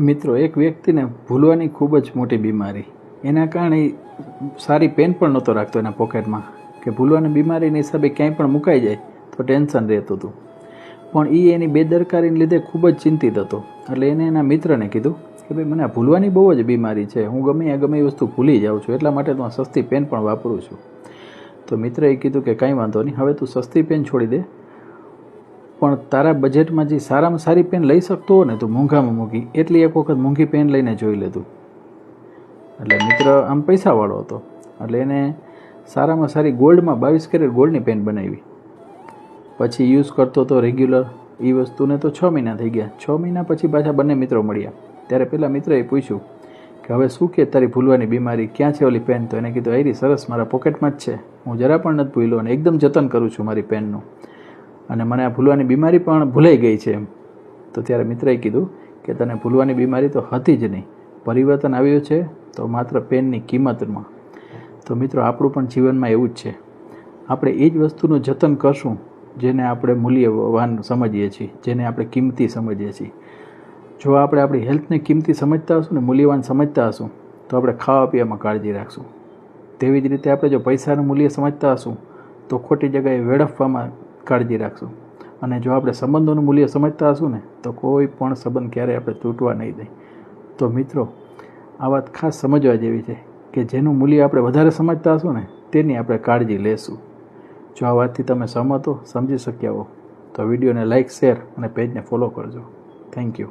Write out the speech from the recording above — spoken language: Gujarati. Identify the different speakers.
Speaker 1: મિત્રો, એક વ્યક્તિને ભૂલવાની ખૂબ જ મોટી બીમારી, એના કારણે સારી પેન પણ નહોતો રાખતો એના પોકેટમાં, કે ભૂલવાની બીમારીના હિસાબે ક્યાંય પણ મુકાઈ જાય તો ટેન્શન રહેતું હતું. પણ એ એની બેદરકારીને લીધે ખૂબ જ ચિંતિત હતો. એટલે એને એના મિત્રને કીધું કે ભાઈ, મને આ ભૂલવાની બહુ જ બીમારી છે, હું ગમે એ વસ્તુ ભૂલી જાઉં છું, એટલા માટે તો આ સસ્તી પેન પણ વાપરું છું. તો મિત્રએ કીધું કે કાંઈ વાંધો નહીં, હવે તું સસ્તી પેન છોડી દે, પણ તારા બજેટમાં જે સારામાં સારી પેન લઈ શકતો હોય ને તો મોંઘામાં મોંઘી એટલી એક વખત મોંઘી પેન લઈને જોઈ લેતું. એટલે મિત્ર આમ પૈસાવાળો હતો, એટલે એને સારામાં સારી ગોલ્ડમાં 22 કેરેટ ગોલ્ડની પેન બનાવી. પછી યુઝ કરતો હતો રેગ્યુલર એ વસ્તુને. તો 6 મહિના થઈ ગયા. 6 મહિના પછી પાછા બંને મિત્રો મળ્યા. ત્યારે પેલા મિત્રએ પૂછ્યું કે હવે શું કે તારી ભૂલવાની બીમારી, ક્યાં છે ઓલી પેન? તો એને કીધું, આયરી સરસ મારા પોકેટમાં જ છે, હું જરા પણ નથી ભૂલ્યો અને એકદમ જતન કરું છું મારી પેનનું, અને મને આ ભૂલવાની બીમારી પણ ભૂલાઈ ગઈ છે એમ. તો ત્યારે મિત્રએ કીધું કે તને ભૂલવાની બીમારી તો હતી જ નહીં, પરિવર્તન આવ્યું છે તો માત્ર પેનની કિંમતમાં. તો મિત્રો, આપણું પણ જીવનમાં એવું જ છે. આપણે એ જ વસ્તુનું જતન કરશું જેને આપણે મૂલ્યવાન સમજીએ છીએ, જેને આપણે કિંમતી સમજીએ છીએ. જો આપણે આપણી હેલ્થને કિંમતી સમજતા હશું ને મૂલ્યવાન સમજતા હશું તો આપણે ખાવા પીવામાં કાળજી રાખશું. તેવી જ રીતે આપણે જો પૈસાનું મૂલ્ય સમજતા હશું તો ખોટી જગ્યાએ વેડફવામાં કાળજી રાખશું. અને જો આપણે સંબંધોનું મૂલ્ય સમજતા હશું ને તો કોઈ પણ સંબંધ ક્યારેય આપણે તૂટવા નહીં દે. તો મિત્રો, આ વાત ખાસ સમજવા જેવી છે કે જેનું મૂલ્ય આપણે વધારે સમજતા હશું ને તેની આપણે કાળજી લેશું. જો આ વાતથી તમે સહમત હો, સમજી શક્યા હો, તો વિડીયોને લાઇક, શેર અને પેજને ફોલો કરજો. Thank you.